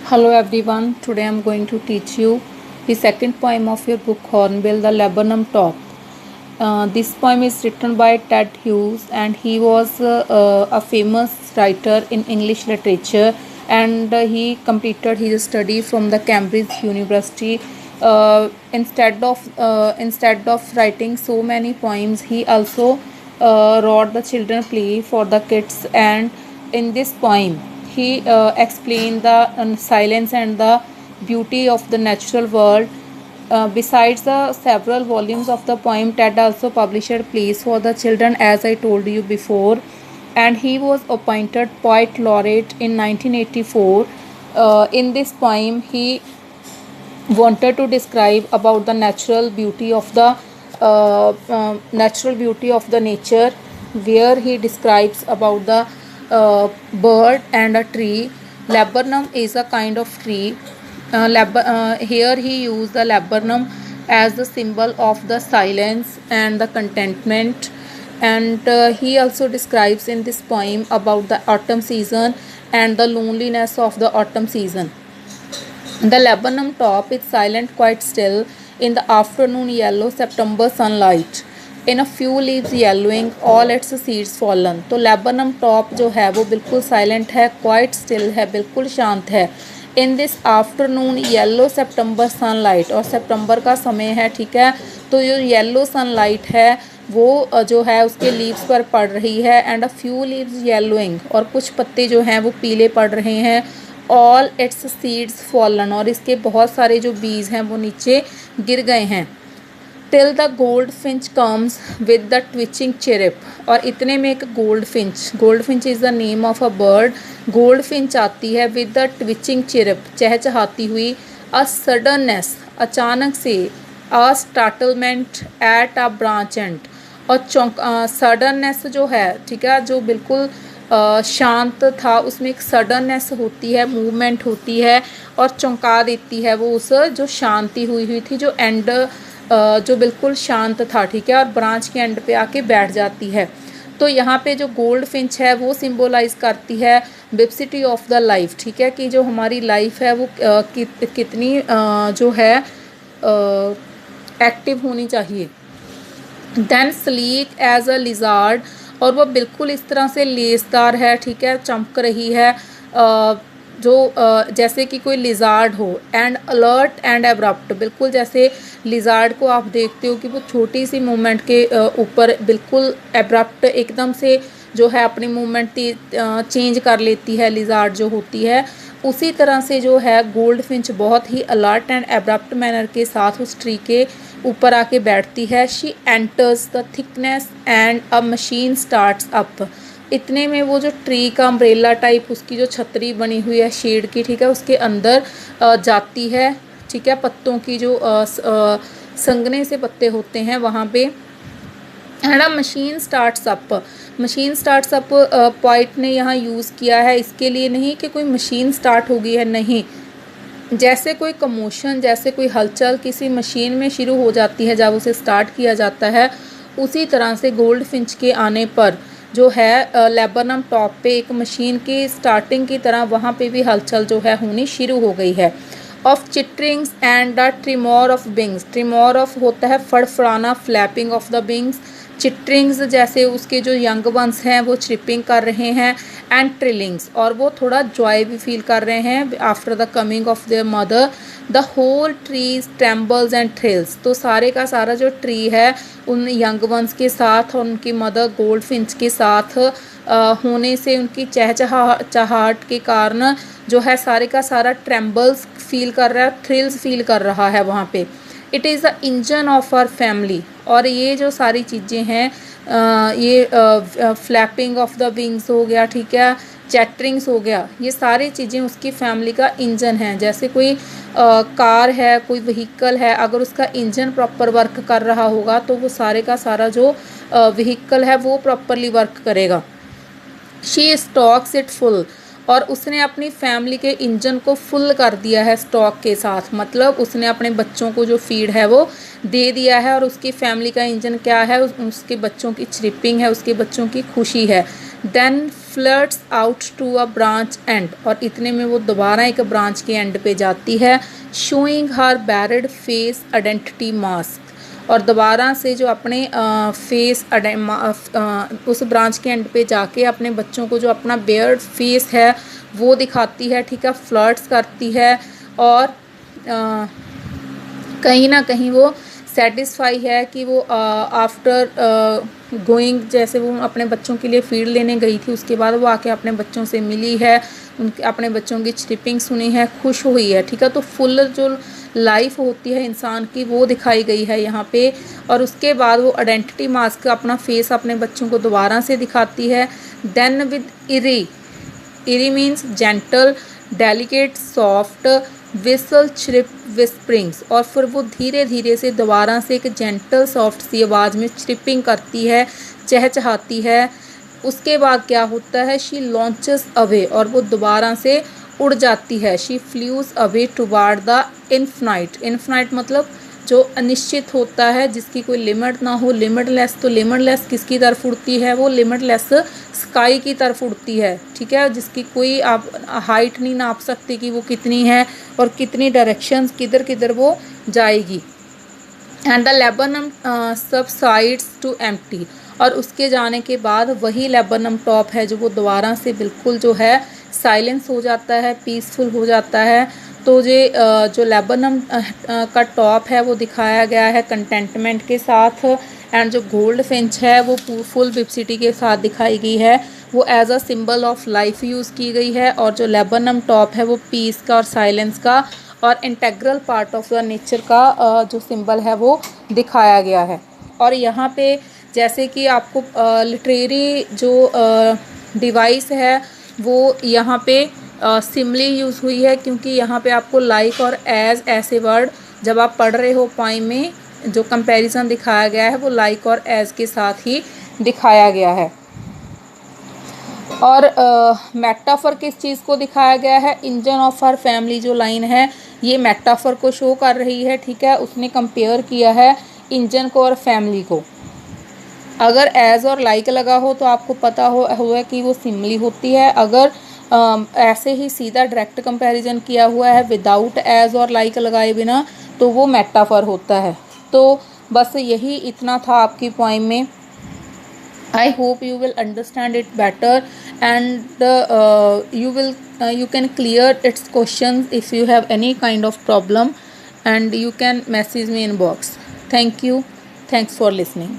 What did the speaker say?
Hello everyone, today I am going to teach you the second poem of your book Hornbill, The Laburnum Top. This poem is written by Ted Hughes and he was a famous writer in English literature, and he completed his study from the Cambridge University. Instead of writing so many poems, he also wrote the children play for the kids, and in this poem he explained the silence and the beauty of the natural world. Besides the several volumes of the poem, Ted also published plays for the children, as I told you before, and he was appointed poet laureate in 1984. In this poem, he wanted to describe about the natural beauty of the nature, where he describes about the bird and a tree. Laburnum is a kind of tree. Here he used the laburnum as the symbol of the silence and the contentment, and he also describes in this poem about the autumn season and the loneliness of the autumn season. The laburnum top is silent, quite still, in the afternoon yellow September sunlight. In a few leaves yellowing, all its seeds fallen. तो laburnum top जो है वो बिल्कुल silent है, quite still है, बिल्कुल शांत है. In this afternoon yellow September sunlight, और सितंबर का समय है, ठीक है. तो जो येलो सनलाइट है वो जो है उसके लीव्स पर पड़ रही है. And a few leaves yellowing, और कुछ पत्ते जो हैं वो पीले पड़ रहे हैं. ऑल इट्स सीड्स फॉलन, और इसके बहुत सारे जो बीज हैं वो नीचे गिर गए हैं. Till the gold finch comes with the twitching chirrup, और इतने में एक gold finch is the name of a bird. Gold finch आती है विद द ट्विचिंग चिरिप, चहचहाती हुई. अ सडननेस, अचानक से. A startlement at a branch and, और सडननेस जो है, ठीक है, जो बिल्कुल शांत था, उसमें एक सडननेस होती है, मूवमेंट होती है, और चौंका देती है वो उस जो शांति हुई थी, जो एंड जो बिल्कुल शांत था, ठीक है, और ब्रांच के एंड पे आके बैठ जाती है. तो यहाँ पे जो गोल्ड फिंच है वो सिंबलाइज करती है विप्सिटी ऑफ द लाइफ, ठीक है, कि जो हमारी लाइफ है वो कितनी जो है एक्टिव होनी चाहिए. Then sleek as a lizard, और वो बिल्कुल इस तरह से लेसदार है, ठीक है, चमक रही है, जैसे कि कोई लिजार्ड हो. एंड अलर्ट एंड एब्रप्ट, बिल्कुल जैसे लिजार्ड को आप देखते हो कि वो छोटी सी मूवमेंट के ऊपर बिल्कुल एब्रप्ट एकदम से जो है अपनी मूवमेंट चेंज कर लेती है, लिजार्ड जो होती है. उसी तरह से जो है गोल्ड फिंच बहुत ही अलर्ट एंड एब्रप्ट मैनर के साथ उस ट्री के ऊपर आके बैठती है. She enters the thickness and a machine starts up. इतने में वो जो ट्री का अम्ब्रेला टाइप उसकी जो छतरी बनी हुई है शेड की, ठीक है, उसके अंदर जाती है, ठीक है, पत्तों की जो संगने से पत्ते होते हैं वहाँ पे. And a machine starts up, point ने यहाँ यूज़ किया है इसके लिए नहीं कि कोई मशीन स्टार्ट हो गई है, नहीं. जैसे कोई कमोशन, जैसे कोई हलचल किसी मशीन में शुरू हो जाती है जब उसे स्टार्ट किया जाता है, उसी तरह से गोल्ड फिंच के आने पर जो है लेबनम टॉप पे एक मशीन की स्टार्टिंग की तरह वहाँ पे भी हलचल जो है होनी शुरू हो गई है. Of chitterings and the tremor of wings, tremor of होता है फड़फड़ाना, flapping of the wings. Chitterings जैसे उसके जो यंग वंस हैं वो चिपिंग कर रहे हैं. एंड ट्रिलिंग्स, और वो थोड़ा जॉय भी फील कर रहे हैं after the coming of their mother. The whole trees trembles and thrills, तो सारे का सारा जो ट्री है उन यंग वंस के साथ और उनकी मदर गोल्ड फिंच के साथ होने से उनकी चहचहाहट के कारण जो है सारे का सारा ट्रेम्बल्स फील कर रहा है, थ्रिल्स फील कर रहा है वहाँ पे. It is the engine of our family, और ये जो सारी चीज़ें हैं, ये फ्लैपिंग ऑफ द विंग्स हो गया, ठीक है, चैटरिंग्स हो गया, ये सारी चीज़ें उसकी फैमिली का इंजन है. जैसे कोई कार है, कोई व्हीकल है, अगर उसका इंजन प्रॉपर वर्क कर रहा होगा तो वो सारे का सारा जो व्हीकल है वो प्रॉपरली वर्क करेगा. शी स्टॉक्स इट फुल, और उसने अपनी फैमिली के इंजन को फुल कर दिया है स्टॉक के साथ, मतलब उसने अपने बच्चों को जो फीड है वो दे दिया है. और उसकी फैमिली का इंजन क्या है, उसके बच्चों की चिपिंग है, उसके बच्चों की खुशी है. Then flirts out to a branch and, और इतने में वो दोबारा एक ब्रांच के एंड पे जाती है, शोइंग हर बैरिड फेस आइडेंटिटी मास्क, और दोबारा से जो अपने फेस उस ब्रांच के एंड पे जाके अपने बच्चों को जो अपना बेयर्ड फेस है वो दिखाती है, ठीक है, फ्लर्ट्स करती है, और कहीं ना कहीं वो सेटिस्फाई है कि वो आफ्टर गोइंग, जैसे वो अपने बच्चों के लिए फीड लेने गई थी, उसके बाद वो आके अपने बच्चों से मिली है, उनके अपने बच्चों की चिपिंग सुनी है, खुश हुई है, ठीक है। तो फुल जो लाइफ होती है इंसान की वो दिखाई गई है यहाँ पे। और उसके बाद वो आइडेंटिटी मास्क अपना फेस अपने बच्चों को दोबारा से दिखाती है। Then with eerie, eerie means gentle, delicate, soft, whistle, chip, whisperings, और फिर वो धीरे धीरे से दोबारा से एक जेंटल सॉफ्ट सी आवाज़ में चिपिंग करती है, चहचहाती है। उसके बाद क्या होता है, शी लॉन्चेस अवे, और वो दोबारा से उड़ जाती है, she flies away toward the infinite, infinite मतलब जो अनिश्चित होता है, जिसकी कोई लिमिट ना हो, लिमिटलेस। तो लिमिटलेस किसकी तरफ उड़ती है, वो लिमिटलेस स्काई की तरफ उड़ती है, ठीक है, जिसकी कोई आप हाइट नहीं नाप सकते कि वो कितनी है और कितनी डायरेक्शंस किधर किधर वो जाएगी। And the laburnum subsides to empty, और उसके जाने के बाद वही लेबनम टॉप है जो वो दोबारा से बिल्कुल जो है साइलेंस हो जाता है, पीसफुल हो जाता है। तो ये जो लेबनम का टॉप है वो दिखाया गया है कंटेंटमेंट के साथ, एंड जो गोल्ड फिंच है वो फुल विपसिटी के साथ दिखाई गई है, वो as a symbol of life use की गई है। और जो लेबनम टॉप है वो पीस का और साइलेंस का और integral part of the nature का जो सिंबल है वो दिखाया गया है। और यहाँ पे जैसे कि आपको लिटरेरी जो डिवाइस है वो यहाँ पे सिमली यूज़ हुई है, क्योंकि यहाँ पे आपको लाइक और एज ऐसे वर्ड जब आप पढ़ रहे हो पोएम में जो कंपैरिजन दिखाया गया है वो लाइक और एज के साथ ही दिखाया गया है। और मेटाफर किस चीज़ को दिखाया गया है, इंजन ऑफ हर फैमिली जो लाइन है ये मेटाफर को शो कर रही है, ठीक है। उसने कंपेयर किया है इंजन को और फैमिली को। अगर एज और लाइक लगा हो तो आपको पता हुआ कि वो सिमली होती है। अगर ऐसे ही सीधा डायरेक्ट कंपैरिजन किया हुआ है विदाउट एज और लाइक लगाए बिना तो वो मेटाफर होता है। तो बस यही इतना था आपकी पोएम में। I hope you will understand it better, and you can clear its questions if you have any kind of problem, and you can message me in box. Thank you. Thanks for listening.